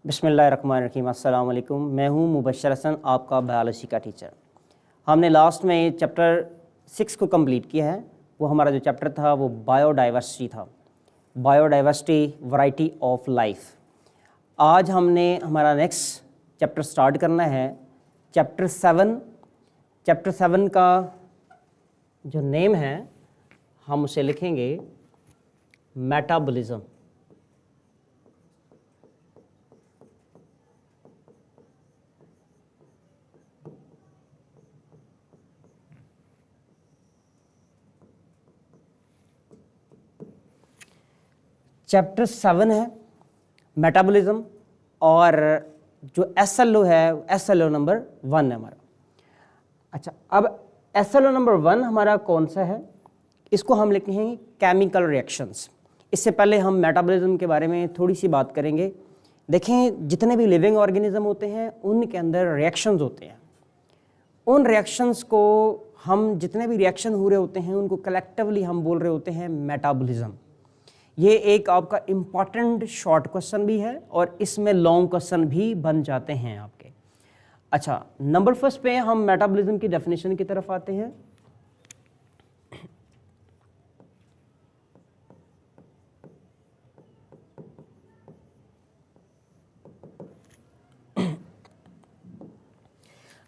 बिस्मिल्लाहिर्रहमानिर्रहीम। अस्सलाम वालेकुम। मैं हूं मुबश्शिर हसन, आपका बायोलॉजी का टीचर। हमने लास्ट में चैप्टर 6 को कंप्लीट किया है। वो हमारा जो चैप्टर था वो बायोडाइवर्सिटी था, बायोडाइवर्सिटी वैरायटी ऑफ लाइफ। आज हमने हमारा नेक्स्ट चैप्टर स्टार्ट करना है, चैप्टर 7। चैप्टर 7 का जो नेम है हम उसे लिखेंगे मेटाबॉलिज्म। चैप्टर 7 है मेटाबॉलिज्म, और जो SLO है SLO नंबर 1 है हमारा। अच्छा, अब SLO नंबर 1 हमारा कौन सा है? इसको हम लिखते हैं केमिकल रिएक्शंस। इससे पहले हम मेटाबॉलिज्म के बारे में थोड़ी सी बात करेंगे। देखें, जितने भी लिविंग ऑर्गेनिज्म होते हैं उनके अंदर रिएक्शंस होते हैं। उन रिएक्शंस को हम, जितने भी रिएक्शन हो रहे होते हैं उनको कलेक्टिवली हम बोल रहे होते हैं मेटाबॉलिज्म। ये एक आपका इम्पॉर्टेंट शॉर्ट क्वेश्चन भी है और इसमें लॉन्ग क्वेश्चन भी बन जाते हैं आपके। अच्छा, नंबर फर्स्ट पे हम मेटाबॉलिज्म की डेफिनेशन की तरफ आते हैं।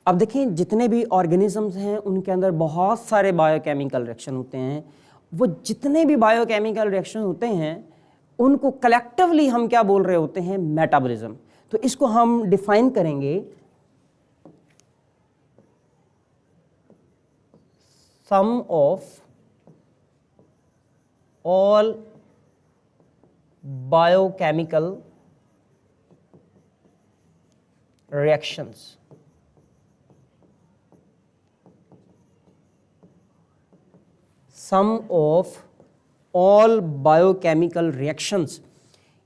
अब देखें, जितने भी ऑर्गेनिजम्स हैं उनके अंदर बहुत सारे बायोकेमिकल रिएक्शन होते हैं। वो जितने भी बायोकेमिकल रिएक्शन होते हैं उनको कलेक्टिवली हम क्या बोल रहे होते हैं? मेटाबॉलिज्म। तो इसको हम डिफाइन करेंगे, sum of all biochemical reactions. Sum of all biochemical reactions,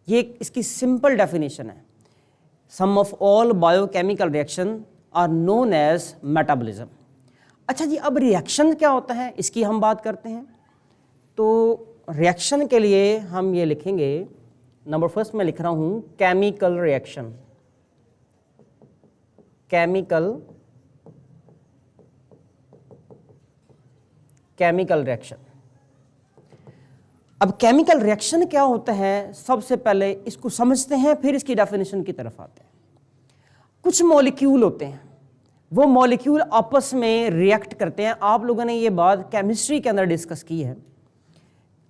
ये इसकी सिंपल डेफिनेशन है। Sum of all biochemical reaction are known as metabolism. अच्छा जी, अब रिएक्शन क्या होता है इसकी हम बात करते हैं। तो रिएक्शन के लिए हम ये लिखेंगे, नंबर फर्स्ट में लिख रहा हूं केमिकल रिएक्शन। Chemical reaction. अब केमिकल रिएक्शन क्या होता है, सबसे पहले इसको समझते हैं, फिर इसकी डेफिनेशन की तरफ आते हैं। कुछ मॉलिक्यूल होते हैं, वो मॉलिक्यूल आपस में रिएक्ट करते हैं। आप लोगों ने ये बात केमिस्ट्री के अंदर डिस्कस की है।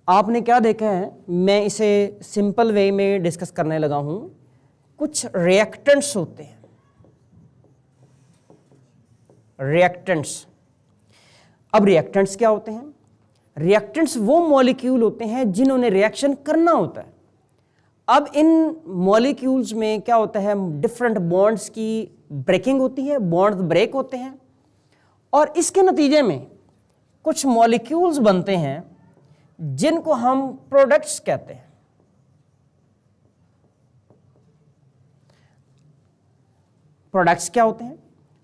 आपने क्या देखा है, मैं इसे सिंपल वे में डिस्कस करने लगा हूं। कुछ रिएक्टेंट्स होते हैं, रिएक्टेंट्स। अब रिएक्टेंट्स क्या होते हैं? रिएक्टेंट्स वो मॉलिक्यूल होते हैं जिन्होंने रिएक्शन करना होता है। अब इन मॉलिक्यूल्स में क्या होता है, डिफरेंट बॉन्ड्स की ब्रेकिंग होती है, बॉन्ड्स ब्रेक होते हैं, और इसके नतीजे में कुछ मॉलिक्यूल्स बनते हैं जिनको हम प्रोडक्ट्स कहते हैं। प्रोडक्ट्स क्या होते हैं?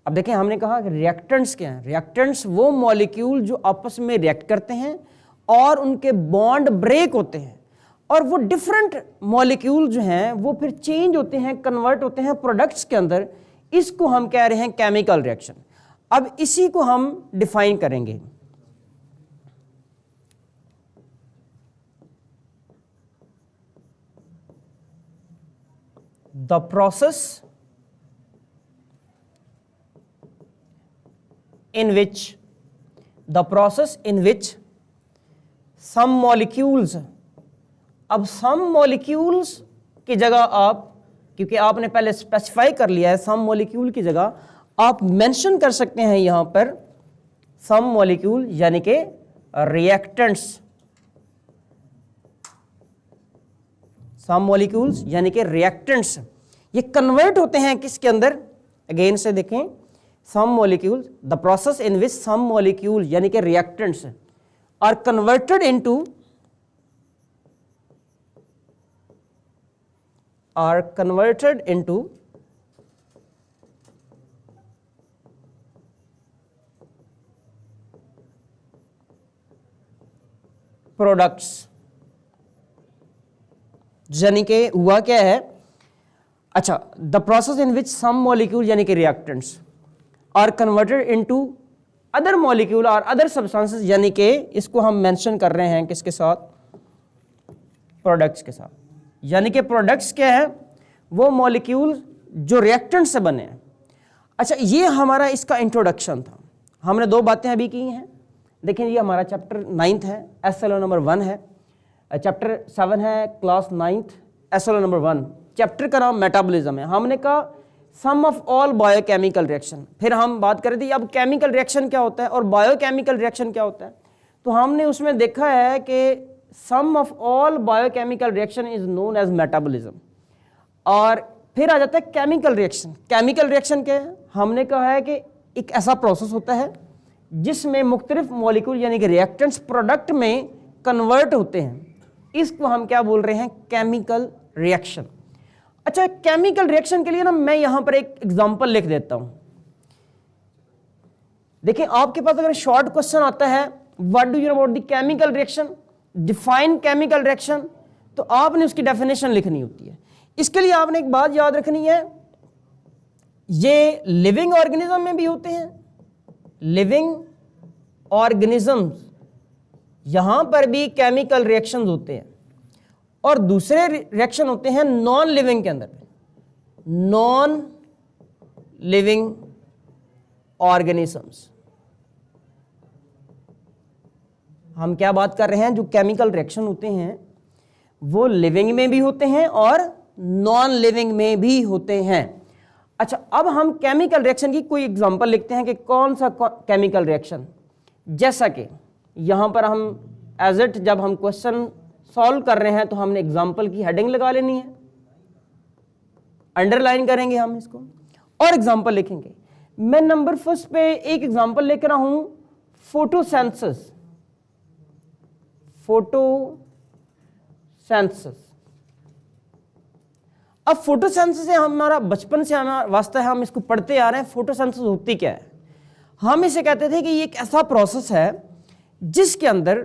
अब देखें, हमने कहा कि रिएक्टेंट्स क्या हैं। रिएक्टेंट्स वो मॉलिक्यूल जो आपस में रिएक्ट करते हैं और उनके बॉन्ड ब्रेक होते हैं, और वो डिफरेंट मॉलिक्यूल जो हैं वो फिर चेंज होते हैं, कन्वर्ट होते हैं प्रोडक्ट्स के अंदर। इसको हम कह रहे हैं केमिकल रिएक्शन। अब इसी को हम डिफाइन करेंगे। The process in which some molecules, अब some molecules की जगह आप, क्योंकि आपने पहले स्पेसिफाई कर लिया है, some molecule की जगह आप मेंशन कर सकते हैं यहां पर some molecule, यानी कि reactants। some molecules यानी कि reactants, ये कन्वर्ट होते हैं किसके अंदर? अगेन से देखें, some molecules, the process in which some molecule यानी कि reactants are converted into products। यानी कि हुआ क्या है, अच्छा, the process in which some molecule यानी कि reactants are converted into other molecule और अदर सब्सटेंसेस, यानी कि इसको हम मेंशन कर रहे हैं किसके साथ, प्रोडक्ट्स के साथ। यानी कि प्रोडक्ट्स क्या है, वो मॉलिक्यूल जो रिएक्टेंट से बने हैं। अच्छा, ये हमारा इसका इंट्रोडक्शन था। हमने 2 बातें अभी की हैं। देखिए, ये हमारा चैप्टर 9th है, SLO नंबर 1 है। चैप्टर 7 है, class 9th, SLO number 1। Chapter का नाम मेटाबॉलिज्म है। हमने कहा sum of all biochemical reaction. फिर हम बात कर रहे थे अब केमिकल रिएक्शन क्या होता है और बायोकेमिकल रिएक्शन क्या होता है। तो हमने उसमें देखा है कि sum of all biochemical reaction is known as metabolism. और फिर आ जाता है केमिकल रिएक्शन। केमिकल रिएक्शन क्या है, हमने कहा है कि एक ऐसा प्रोसेस होता है जिसमें मुख्तलिफ मॉलिक्यूल यानी कि रिएक्टेंट्स प्रोडक्ट में कन्वर्ट होते हैं। इसको हम क्या बोल रहे हैं, केमिकल रिएक्शन। अच्छा, केमिकल रिएक्शन के लिए ना मैं यहां पर एक एग्जांपल लिख देता हूं। देखिए, आपके पास अगर शॉर्ट क्वेश्चन आता है what do you know about the chemical reaction, define chemical reaction, तो आपने उसकी डेफिनेशन लिखनी होती है। इसके लिए आपने एक बात याद रखनी है, ये लिविंग ऑर्गेनिज्म में भी होते हैं, लिविंग ऑर्गेनिजम्स, यहां पर भी केमिकल रिएक्शंस होते हैं। और दूसरे रिएक्शन होते हैं नॉन लिविंग के अंदर, नॉन लिविंग ऑर्गेनिजम्स। हम क्या बात कर रहे हैं, जो केमिकल रिएक्शन होते हैं वो लिविंग में भी होते हैं और नॉन लिविंग में भी होते हैं। अच्छा, अब हम केमिकल रिएक्शन की कोई एग्जांपल लिखते हैं कि कौन सा केमिकल रिएक्शन। जैसा कि यहां पर हम एज इट जब हम क्वेश्चन सॉल्व कर रहे हैं तो हमने एग्जांपल की हेडिंग लगा लेनी है, अंडरलाइन करेंगे हम इसको और एग्जांपल लिखेंगे। मैं नंबर फर्स्ट पे एक एग्जांपल लेकर रहा हूं, फोटोसिंथेसिस। फोटोसिंथेसिस, अब फोटोसिंथेसिस से हमारा बचपन से हमारा वास्ता है, हम इसको पढ़ते आ रहे हैं। फोटोसिंथेसिस होती क्या है, हम इसे कहते थे कि ये एक ऐसा प्रोसेस है जिसके अंदर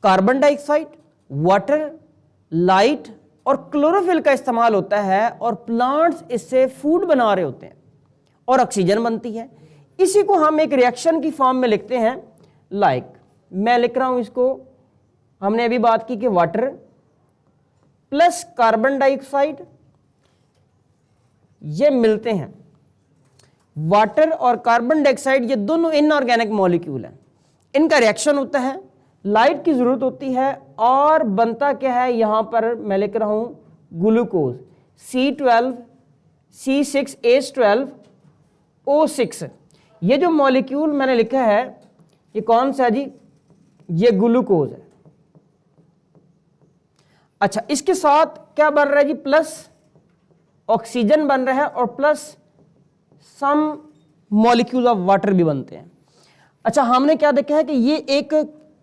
कार्बन डाइऑक्साइड, वाटर, लाइट और क्लोरोफिल का इस्तेमाल होता है और प्लांट्स इससे फूड बना रहे होते हैं और ऑक्सीजन बनती है। इसी को हम एक रिएक्शन की फॉर्म में लिखते हैं। लाइक मैं लिख रहा हूं इसको, हमने अभी बात की कि वाटर प्लस कार्बन डाइऑक्साइड ये मिलते हैं। वाटर और कार्बन डाइऑक्साइड ये दोनों इनऑर्गेनिक मॉलिक्यूल हैं, इनका रिएक्शन होता है, लाइट की जरूरत होती है और बनता क्या है, यहां पर मैं लिख रहा हूं ग्लूकोज, C12 C6H12 O6। ये जो मॉलिक्यूल मैंने लिखा है ये कौन सा है जी, ये ग्लूकोज है। अच्छा, इसके साथ क्या बन रहा है जी, प्लस ऑक्सीजन बन रहा है और plus some molecule of water भी बनते हैं। अच्छा, हमने क्या देखा है कि ये एक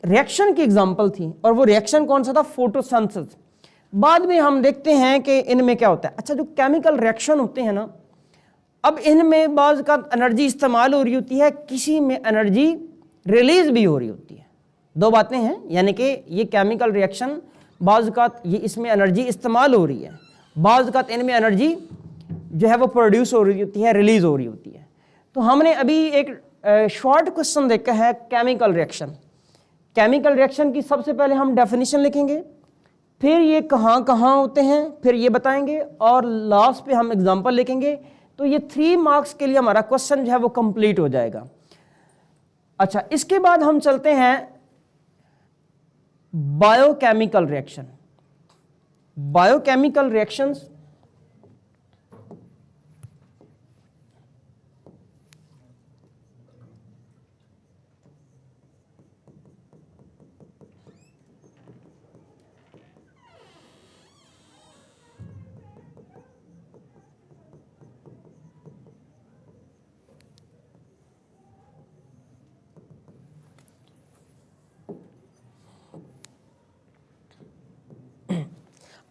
रिएक्शन की एग्जांपल थी और वो रिएक्शन कौन सा था, फोटोसिंथेसिस। बाद में हम देखते हैं कि इनमें क्या होता है। अच्छा, जो केमिकल रिएक्शन होते हैं ना, अब इनमें बाज़ का एनर्जी इस्तेमाल हो रही होती है, किसी में एनर्जी रिलीज भी हो रही होती है। 2 बातें हैं, यानी कि ये केमिकल रिएक्शन बाज़ का ये इसमें एनर्जी इस्तेमाल हो रही है, बाज़ का इनमें एनर्जी जो है वो प्रोड्यूस हो रही होती है, रिलीज हो रही होती है। तो हमने अभी एक शॉर्ट क्वेश्चन देखा है केमिकल रिएक्शन। केमिकल रिएक्शन की सबसे पहले हम डेफिनेशन लिखेंगे, फिर ये कहाँ कहाँ होते हैं फिर ये बताएंगे और लास्ट पे हम एग्जांपल लिखेंगे। तो ये 3 मार्क्स के लिए हमारा क्वेश्चन जो है वो कंप्लीट हो जाएगा। अच्छा, इसके बाद हम चलते हैं बायोकेमिकल रिएक्शन। बायोकेमिकल रिएक्शंस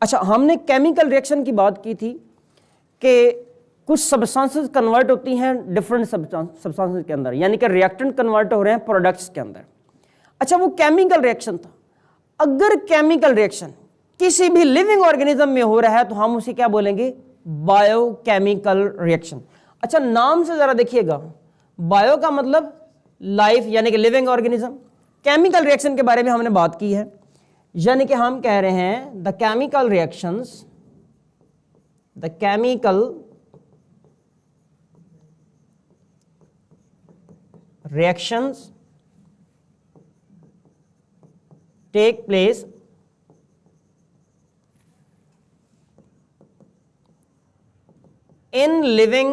अच्छा, हमने केमिकल रिएक्शन की बात की थी कि कुछ सब्सटेंसेस कन्वर्ट होती हैं डिफरेंट सब्सटेंसेस के अंदर, यानी कि रिएक्टेंट कन्वर्ट हो रहे हैं प्रोडक्ट्स के अंदर। अच्छा, वो केमिकल रिएक्शन था। अगर केमिकल रिएक्शन किसी भी लिविंग ऑर्गेनिज्म में हो रहा है तो हम उसे क्या बोलेंगे, बायोकेमिकल रिएक्शन। अच्छा, नाम से जरा देखिएगा, बायो का मतलब लाइफ यानी कि लिविंग ऑर्गेनिज्म, केमिकल रिएक्शन के बारे में हमने बात की है, यानी कि हम कह रहे हैं the chemical reactions, the chemical reactions take place in living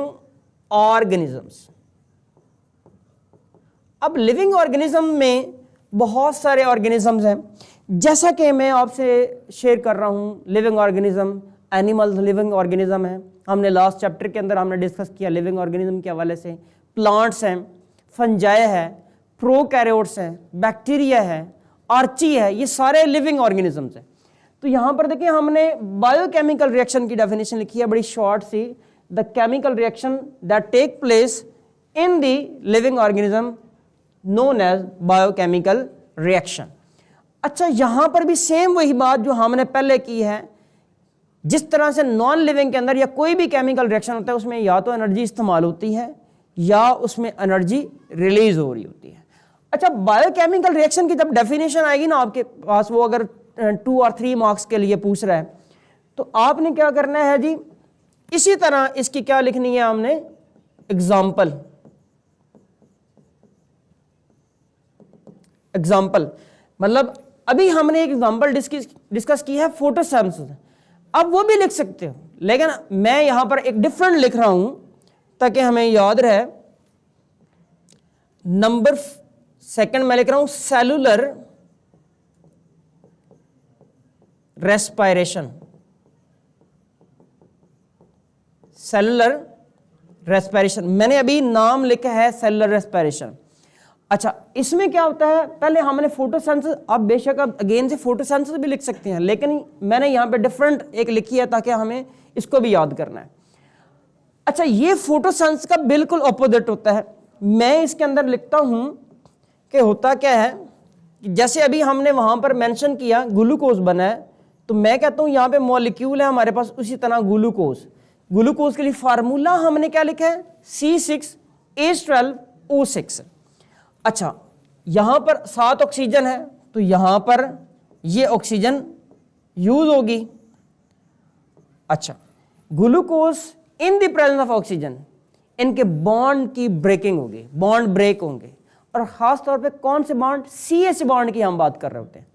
organisms। अब लिविंग ऑर्गेनिज्म में बहुत सारे ऑर्गेनिजम्स हैं, जैसा कि मैं आपसे शेयर कर रहा हूँ, living organism, animals living organism है, हमने लास्ट चैप्टर के अंदर हमने डिस्कस किया लिविंग ऑर्गेनिज्म के हवाले से, प्लांट्स हैं, फंजाई है, प्रोकैरियोट्स हैं, बैक्टीरिया है, आर्ची है, ये सारे लिविंग ऑर्गेनिजम्स हैं। तो यहाँ पर देखिए हमने बायोकेमिकल रिएक्शन की डेफिनेशन लिखी है बड़ी शॉर्ट सी, the chemical reaction that take place in the living organism known as biochemical reaction. अच्छा, यहाँ पर भी सेम वही बात जो हमने पहले की है, जिस तरह से नॉन लिविंग के अंदर या कोई भी केमिकल रिएक्शन होता है उसमें या तो एनर्जी इस्तेमाल होती है या उसमें एनर्जी रिलीज हो रही होती है। अच्छा, बायोकेमिकल रिएक्शन की जब डेफिनेशन आएगी ना आपके पास, वो अगर 2 और 3 मार्क्स के लिए पूछ रहा है, तो आपने क्या करना है जी, इसी तरह इसकी क्या लिखनी है हमने, एग्जाम्पल। एग्जाम्पल मतलब अभी हमने एक एग्जाम्पल डिस्कस की है फोटोसिंथेसिस, अब वो भी लिख सकते हो, लेकिन मैं यहां पर एक डिफरेंट लिख रहा हूं ताकि हमें याद रहे। नंबर 2 मैं लिख रहा हूं सेलुलर रेस्पिरेशन, सेलुलर रेस्पिरेशन, मैंने अभी नाम लिखा है सेलुलर रेस्पिरेशन। अच्छा, इसमें क्या होता है, पहले हमने फोटोसिंथेसिस, आप बेशक अब अगेन से फोटोसिंथेसिस भी लिख सकते हैं, लेकिन मैंने यहां पे डिफरेंट एक लिखी है ताकि हमें इसको भी याद करना है। अच्छा, ये फोटोसिंथेसिस का बिल्कुल ऑपोजिट होता है। मैं इसके अंदर लिखता हूं कि होता क्या है कि जैसे अभी हमने वहां पर मेंशन किया ग्लूकोज बना है, तो मैं कहता हूं यहां पे मॉलिक्यूल है हमारे पास, उसी तरह ग्लूकोज, ग्लूकोज के लिए फार्मूला हमने क्या लिखा है, C6H12O6। अच्छा, यहां पर 7 ऑक्सीजन है, तो यहां पर ये ऑक्सीजन यूज होगी। अच्छा, glucose in the presence of oxygen, इनके बॉन्ड की ब्रेकिंग होगी, बॉन्ड ब्रेक होंगे, और खास तौर पे कौन से बॉन्ड, CH बॉन्ड की हम बात कर रहे होते हैं,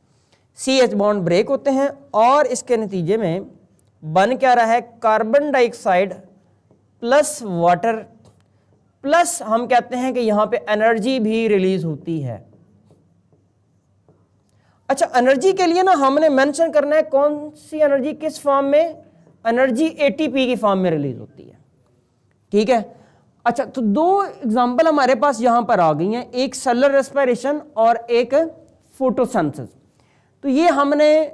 CH बॉन्ड ब्रेक होते हैं, और इसके नतीजे में बन क्या रहा है, carbon dioxide plus water plus हम कहते हैं कि यहां पे एनर्जी भी रिलीज होती है। अच्छा, एनर्जी के लिए ना हमने मेंशन करना है कौन सी एनर्जी किस फॉर्म में, एनर्जी ATP की फॉर्म में रिलीज होती है, ठीक है। अच्छा, तो 2 एग्जांपल हमारे पास यहां पर आ गई हैं, एक सेलुलर रेस्पिरेशन और एक फोटोसिंथेसिस। तो ये हमने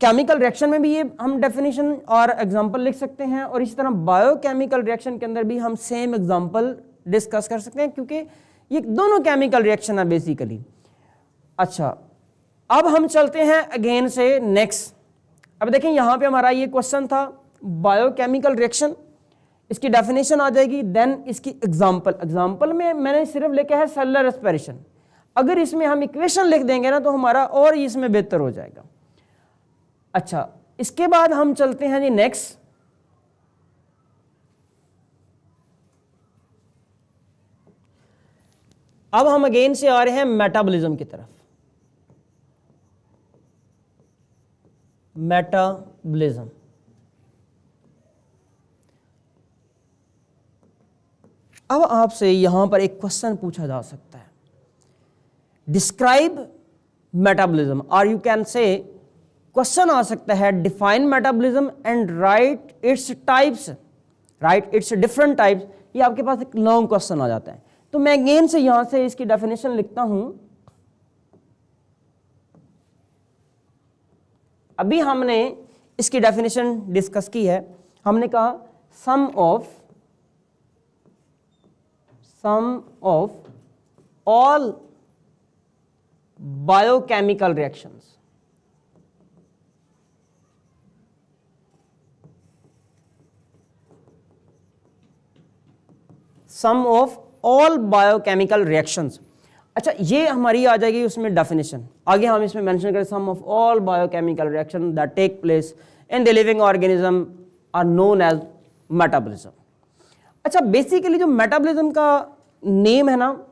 केमिकल रिएक्शन में भी ये हम डेफिनेशन और एग्जांपल लिख सकते हैं, और इसी तरह बायोकेमिकल रिएक्शन के अंदर भी हम सेम एग्जांपल डिस्कस कर सकते हैं, क्योंकि ये दोनों केमिकल रिएक्शन है बेसिकली। अच्छा, अब हम चलते हैं अगेन से नेक्स्ट। अब देखें यहां पे हमारा ये क्वेश्चन था बायोकेमिकल रिएक्शन, इसकी डेफिनेशन आ जाएगी, देन इसकी एग्जांपल। एग्जांपल में मैंने सिर्फ लिखा है सेलुलर रेस्पिरेशन, अगर इसमें हम इक्वेशन लिख देंगे ना तो हमारा और इसमें बेहतर हो जाएगा। अच्छा, इसके बाद हम चलते हैं जी नेक्स्ट। अब हम अगेन से आ रहे हैं मेटाबॉलिज्म की तरफ। मेटाबॉलिज्म, अब आपसे यहां पर एक क्वेश्चन पूछा जा सकता है, डिस्क्राइब मेटाबॉलिज्म, और यू कैन से क्वेश्चन आ सकता है define metabolism and right its types, right it's different types. ये आपके पास एक लॉन्ग क्वेश्चन आ जाता है, तो मैं अगेन से यहां से इसकी डेफिनेशन लिखता हूं। अभी हमने इसकी डेफिनेशन डिस्कस की है, हमने कहा sum of all biochemical reactions, sum of all biochemical reactions. अच्छा, ये हमारी आ जाएगी उसमें डेफिनेशन, आगे हम इसमें मेंशन करें sum of all biochemical reaction that take place in the living organism are known as metabolism. अच्छा, बेसिकली जो मेटाबॉलिज्म का नेम है ना,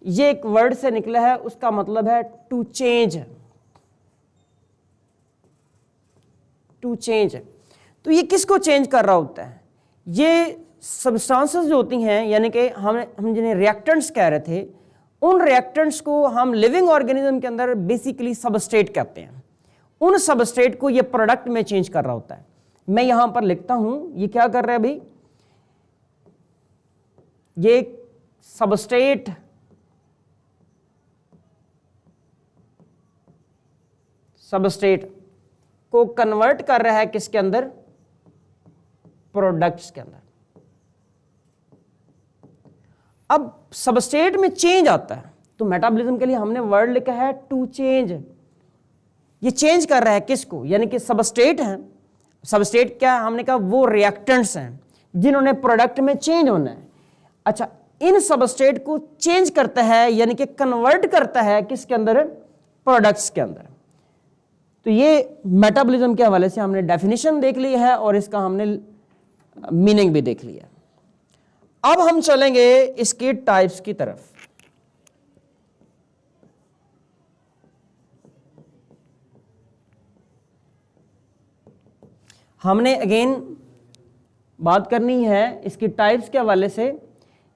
ये एक वर्ड से निकला है, उसका मतलब है टू चेंज, टू चेंज। तो ये किसको चेंज कर रहा होता है? ये सब्सटेंसेस जो होती हैं, यानी कि हम जिन्हें रिएक्टेंट्स कह रहे थे, उन रिएक्टेंट्स को हम लिविंग ऑर्गेनिज्म के अंदर बेसिकली सबस्ट्रेट कहते हैं। उन सबस्ट्रेट को ये प्रोडक्ट में चेंज कर रहा होता है। मैं यहां पर लिखता हूं, ये क्या कर रहा है भाई, ये सबस्ट्रेट को कन्वर्ट कर रहा है किसके अंदर? प्रोडक्ट्स के अंदर। अब सबस्ट्रेट में चेंज आता है, तो मेटाबॉलिज्म के लिए हमने वर्ड लिखा है टू चेंज। ये चेंज कर रहा है किसको? यानी कि सबस्ट्रेट है। सबस्ट्रेट क्या है? हमने कहा वो रिएक्टेंट्स हैं जिन्होंने प्रोडक्ट में चेंज होना है। अच्छा, इन सबस्ट्रेट को चेंज करता है, यानी कि कन्वर्ट करता है किसके अंदर? प्रोडक्ट्स के अंदर। तो ये मेटाबॉलिज्म के हवाले से हमने डेफिनेशन देख ली है और इसका हमने मीनिंग भी देख लिया। अब हम चलेंगे इसकी टाइप्स की तरफ। हमने अगेन बात करनी है इसकी टाइप्स के हवाले से।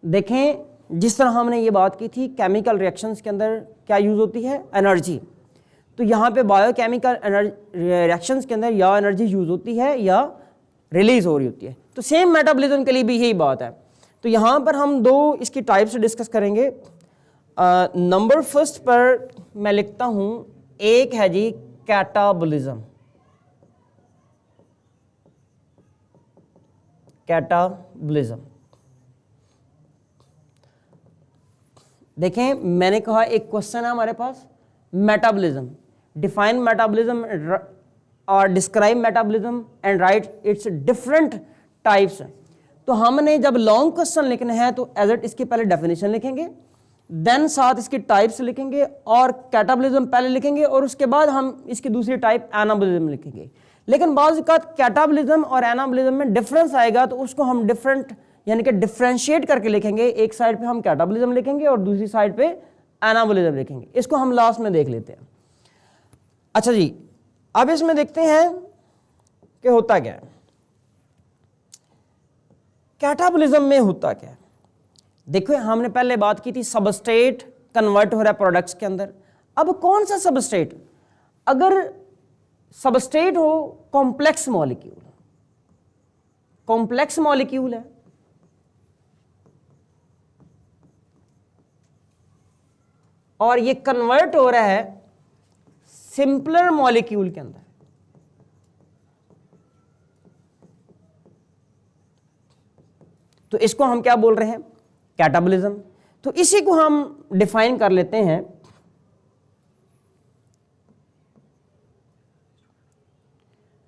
देखें, जिस तरह हमने ये बात की थी केमिकल रिएक्शंस के अंदर क्या यूज होती है? एनर्जी। तो यहाँ पे बायोकेमिकल रिएक्शंस के अंदर या एनर्जी यूज होती है या रिलीज हो रही होती है। तो सेम मेटाबॉलिज्म के लिए भी यही बात है। तो यहाँ पर हम दो इसकी टाइप्स डिस्कस करेंगे। नंबर फर्स्ट पर मैं लिखता हूँ, एक है जी कैटाबॉलिज्म। कैटाबॉलिज्म, देखें मैंने कहा एक क्वेश्चन है हमारे पास, मेटाबॉलिज्म, डिफाइन मेटाबॉलिज्म और describe metabolism and right it's different types. तो हमने जब लॉन्ग क्वेश्चन लिखने हैं तो एज इट इसकी पहले डेफिनेशन लिखेंगे, देन साथ इसकी टाइप्स लिखेंगे और कैटाबॉलिज्म पहले लिखेंगे और उसके बाद हम इसकी दूसरी टाइप एनाबॉलिज्म लिखेंगे। लेकिन बाज़ कैटाबॉलिज्म और एनाबॉलिज्म में डिफरेंस आएगा तो उसको हम डिफरेंट यानी कि डिफरेंशिएट करके लिखेंगे। एक साइड पे हम कैटाबॉलिज्म लिखेंगे और दूसरी साइड पे एनाबॉलिज्म लिखेंगे। इसको हम लास्ट में देख लेते हैं। अच्छा जी, अब इसमें देखते हैं कि होता क्या है। कैटाबॉलिज्म में होता क्या है? देखो, हमने पहले बात की थी सबस्ट्रेट कन्वर्ट हो रहा है प्रोडक्ट्स के अंदर। अब कौन सा सबस्ट्रेट? अगर सबस्ट्रेट हो कॉम्प्लेक्स मॉलिक्यूल, कॉम्प्लेक्स मॉलिक्यूल है, और ये कन्वर्ट हो रहा है सिंपलर मॉलिक्यूल के अंदर, तो इसको हम क्या बोल रहे हैं? कैटाबॉलिज्म। तो इसी को हम डिफाइन कर लेते हैं।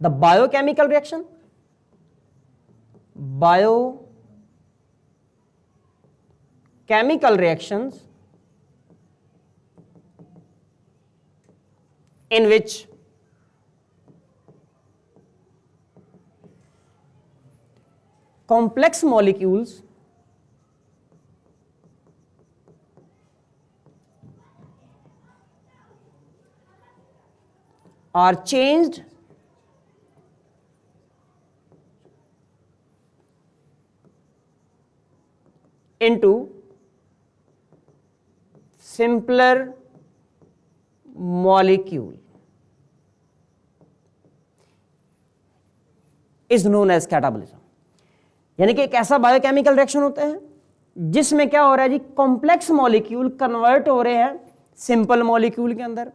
The biochemical reaction, biochemical reactions in which complex molecules are changed into simpler molecule is known as catabolism. यानी कि एक ऐसा बायोकेमिकल रिएक्शन होता है जिसमें क्या हो रहा है जी, कॉम्प्लेक्स मॉलिक्यूल कन्वर्ट हो रहे हैं सिंपल मॉलिक्यूल के अंदर।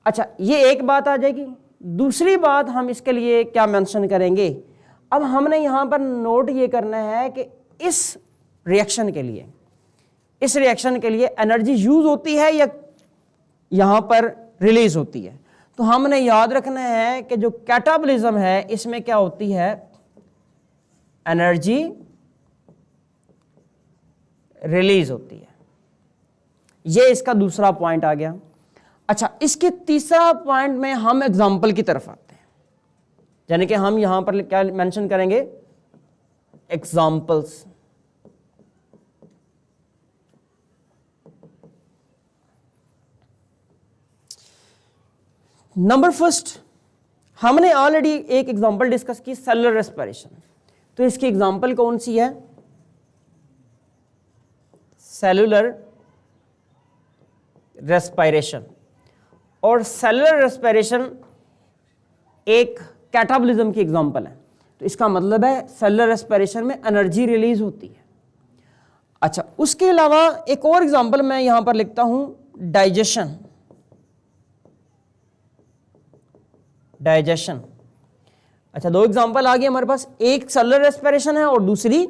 अच्छा, ये एक बात आ जाएगी। दूसरी बात हम इसके लिए क्या मेंशन करेंगे? अब हमने यहां पर नोट ये करना है कि इस रिएक्शन के लिए एनर्जी यूज होती है या यहां पर रिलीज होती है। तो हमने याद रखना है कि जो कैटाबॉलिज्म है इसमें क्या होती है? एनर्जी रिलीज होती है। ये इसका दूसरा पॉइंट आ गया। अच्छा, इसके तीसरा पॉइंट में हम एग्जाम्पल की तरफ आते हैं, यानी कि हम यहां पर क्या मेंशन करेंगे, एग्जाम्पल्स। नंबर फर्स्ट, हमने ऑलरेडी एक एग्जांपल डिस्कस की, सेलुलर रेस्पिरेशन। तो इसकी एग्जांपल कौन सी है, सेलुलर रेस्पिरेशन। और सेलुलर रेस्पिरेशन एक कैटाबॉलिज्म की एग्जांपल है। तो इसका मतलब है सेलुलर रेस्पिरेशन में एनर्जी रिलीज होती है। अच्छा, उसके अलावा एक और एग्जांपल मैं यहां पर लिखता हूं, डाइजेशन। डाइजेशन, अच्छा, दो एग्जांपल आ गए हमारे पास, एक सेलुलर रेस्पिरेशन है और दूसरी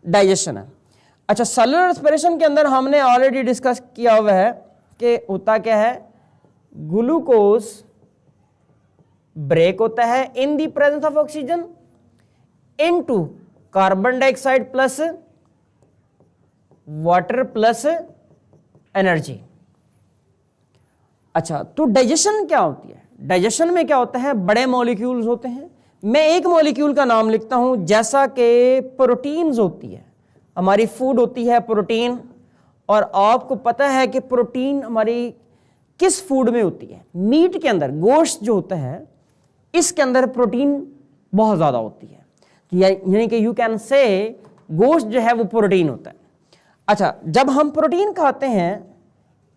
डाइजेशन है। अच्छा, सेलुलर रेस्पिरेशन के अंदर हमने ऑलरेडी डिस्कस किया हुआ है कि होता क्या है, ग्लूकोज ब्रेक होता है in the presence of oxygen into carbon dioxide plus water plus energy. अच्छा, तो डाइजेशन क्या होती है, डाइजेशन में क्या होता है, बड़े मॉलिक्यूल्स होते हैं। मैं एक मॉलिक्यूल का नाम लिखता हूं, जैसा कि प्रोटीन्स होती है, हमारी फूड होती है प्रोटीन, और आपको पता है कि प्रोटीन हमारी किस फूड में होती है, मीट के अंदर, गोश्त जो होता है इसके अंदर प्रोटीन बहुत ज़्यादा होती है, यानी कि यू कैन से गोश्त जो है वो प्रोटीन होता है। अच्छा, जब हम प्रोटीन खाते हैं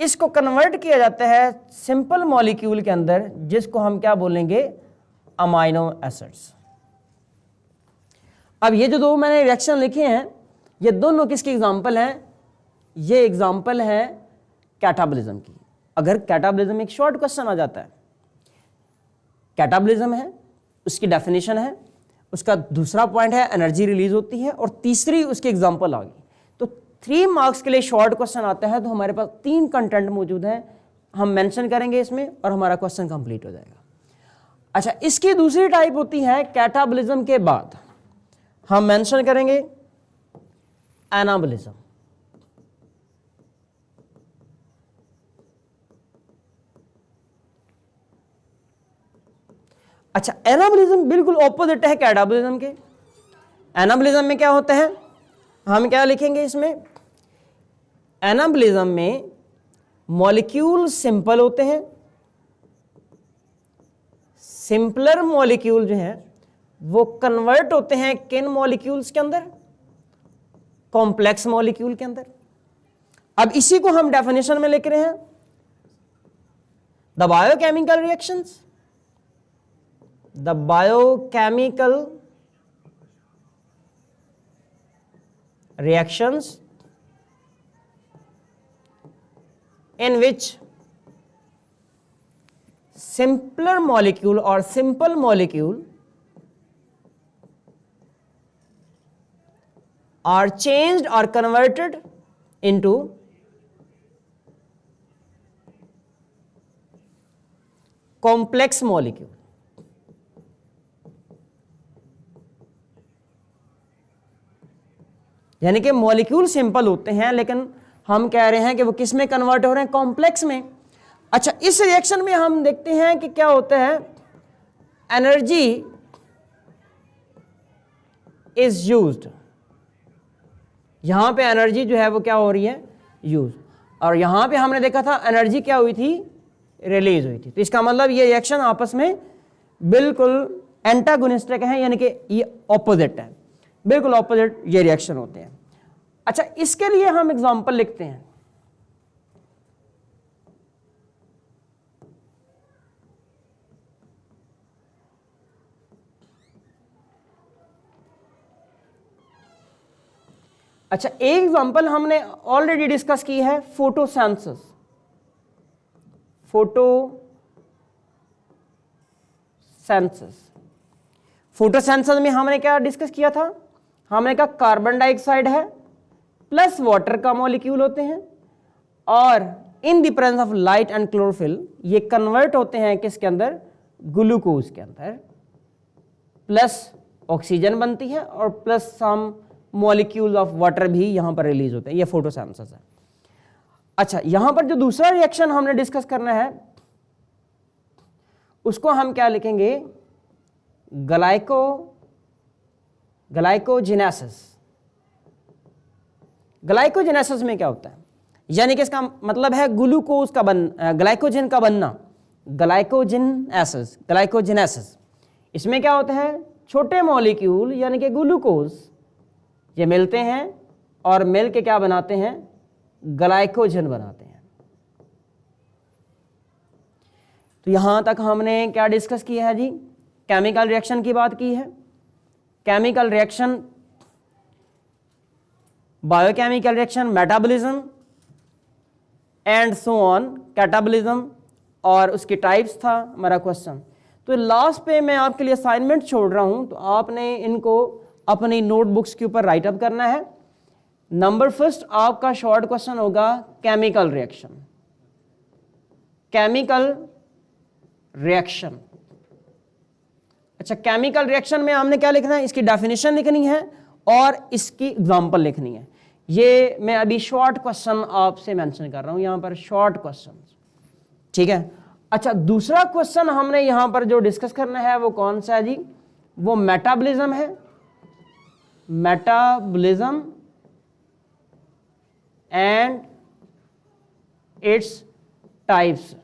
इसको कन्वर्ट किया जाता है सिंपल मॉलिक्यूल के अंदर, जिसको हम क्या बोलेंगे, अमाइनो एसिड्स। अब ये जो दो मैंने रिएक्शन लिखे हैं, ये दोनों किसकी एग्जांपल हैं, ये एग्जांपल है कैटाबॉलिज्म की। अगर कैटाबॉलिज्म एक शॉर्ट क्वेश्चन आ जाता है, कैटाबॉलिज्म है, उसकी डेफिनेशन है, उसका दूसरा पॉइंट है एनर्जी रिलीज होती है, और तीसरी उसकी एग्जांपल आ गई, तो 3 मार्क्स के लिए शॉर्ट क्वेश्चन आता है। तो हमारे पास 3 कंटेंट मौजूद हैं, हम मेंशन करेंगे इसमें और हमारा क्वेश्चन कंप्लीट हो जाएगा। अच्छा, इसकी दूसरी टाइप होती है कैटाबॉलिज्म के बाद हम मेंशन करेंगे एनाबॉलिज्म। अच्छा, एनाबॉलिज्म बिल्कुल ऑपोजिट है कैटाबॉलिज्म के। एनाबॉलिज्म में क्या होता है, हम क्या लिखेंगे इसमें, एनाबॉलिज्म में मॉलिक्यूल सिंपल होते हैं, सिंपलर मॉलिक्यूल जो है वो कन्वर्ट होते हैं किन मॉलिक्यूल्स के अंदर, कॉम्प्लेक्स मॉलिक्यूल के अंदर। अब इसी को हम डेफिनेशन में लिख रहे हैं, the biochemical reactions, the biochemical reactions in which simpler molecule or simple molecule are changed or converted into complex molecule। यानी कि मॉलिक्यूल सिंपल होते हैं, लेकिन हम कह रहे हैं कि वो किस में कन्वर्ट हो रहे हैं, कॉम्प्लेक्स में। अच्छा, इस रिएक्शन में हम देखते हैं कि क्या होता है, एनर्जी इज यूज्ड। यहां पे एनर्जी जो है वो क्या हो रही है, यूज, और यहां पे हमने देखा था एनर्जी क्या हुई थी, रिलीज हुई थी। तो इसका मतलब ये रिएक्शन आपस में बिल्कुल एंटागोनिस्टिक है, यानी कि ये ऑपोजिट है, बिल्कुल ऑपोजिट ये रिएक्शन होते हैं। अच्छा, इसके लिए हम एग्जांपल लिखते हैं, अच्छा, एक एग्जांपल हमने ऑलरेडी डिस्कस की है, फोटोसिंथेसिस। फोटोसिंथेसिस में हमने क्या डिस्कस किया था, हमने कहा कार्बन डाइऑक्साइड है प्लस वाटर का मॉलिक्यूल होते हैं, और in the presence of light and chlorophyll ये कन्वर्ट होते हैं किसके अंदर, ग्लूकोज के अंदर, प्लस ऑक्सीजन बनती है और plus some molecule of water भी यहाँ पर रिलीज होते हैं, ये फोटोसिंथेसिस है। अच्छा, यहाँ पर जो दूसरा रिएक्शन हमने डिस्कस करना है उसको हम क्या लिखेंगे, ग्लाइकोजेनेसिस। ग्लाइकोजेनेसिस में क्या होता है, यानी कि इसका मतलब है ग्लूकोज का ग्लाइकोजन का बनना, ग्लाइकोजेनेसिस। इसमें क्या होता है, छोटे मॉलिक्यूल यानी कि ग्लूकोज ये मिलते हैं और मिल के क्या बनाते हैं, ग्लाइकोजन बनाते हैं। तो यहां तक हमने क्या डिस्कस किया है जी, केमिकल रिएक्शन की बात की है। Chemical reaction, biochemical reaction, metabolism and so on, catabolism और उसकी टाइप्स था हमारा क्वेश्चन। तो लास्ट पे मैं आपके लिए असाइनमेंट छोड़ रहा हूं, तो आपने इनको अपनी नोटबुक्स के ऊपर राइट अप करना है। नंबर फर्स्ट आपका शॉर्ट क्वेश्चन होगा केमिकल रिएक्शन। केमिकल रिएक्शन, अच्छा केमिकल रिएक्शन में हमने क्या लिखना है, इसकी डेफिनेशन लिखनी है और इसकी एग्जांपल लिखनी है। ये मैं अभी शॉर्ट क्वेश्चन आपसे मेंशन कर रहा हूं यहां पर, शॉर्ट क्वेश्चन, ठीक है। अच्छा, दूसरा क्वेश्चन हमने यहां पर जो डिस्कस करना है वो कौन सा है जी, वो मेटाबॉलिज्म है। Metabolism and its types.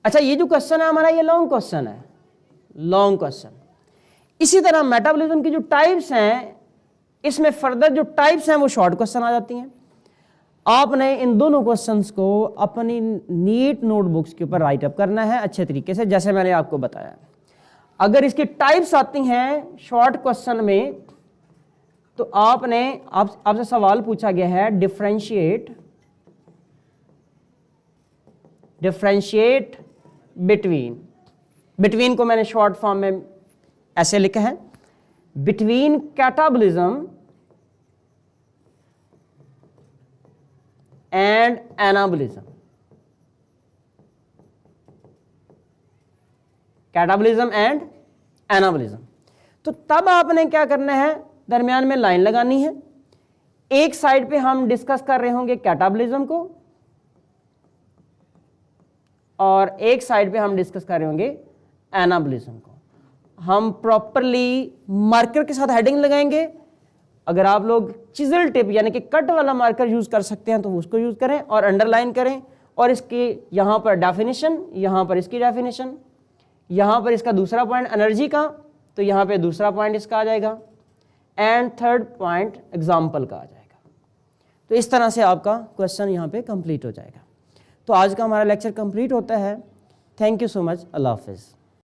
अच्छा, ये जो क्वेश्चन है हमारा ये लॉन्ग क्वेश्चन है, लॉन्ग क्वेश्चन। इसी तरह मेटाबॉलिज्म की जो टाइप्स हैं, इसमें फर्दर जो टाइप्स हैं वो शॉर्ट क्वेश्चन आ जाती हैं। आपने इन दोनों क्वेश्चंस को अपनी नीट नोटबुक्स के ऊपर राइट अप करना है अच्छे तरीके से, जैसे मैंने आपको बताया। अगर इसकी टाइप्स आती हैं शॉर्ट क्वेश्चन में, तो आपसे सवाल पूछा गया है डिफरेंशिएट बिटवीन को मैंने शॉर्ट फॉर्म में ऐसे लिखा है, between catabolism and anabolism. Catabolism and anabolism. तो तब आपने क्या करना है, दरमियान में लाइन लगानी है। एक साइड पे हम डिस्कस कर रहे होंगे कैटाबॉलिज्म को और एक साइड पे हम डिस्कस कर रहे होंगे एनाबॉलिज्म को। हम प्रॉपरली मार्कर के साथ हेडिंग लगाएंगे। अगर आप लोग चिजल टिप यानी कि कट वाला मार्कर यूज कर सकते हैं तो उसको यूज करें और अंडरलाइन करें, और इसकी यहां पर डेफिनेशन, यहां पर इसकी डेफिनेशन, यहां पर इसका दूसरा पॉइंट एनर्जी का, तो यहां पे दूसरा पॉइंट इसका आ जाएगा, एंड थर्ड पॉइंट एग्जाम्पल का आ जाएगा। तो इस तरह से आपका क्वेश्चन यहां पे कंप्लीट हो जाएगा। तो आज का हमारा लेक्चर कंप्लीट होता है। Thank you so much. अल्लाह हाफिज़।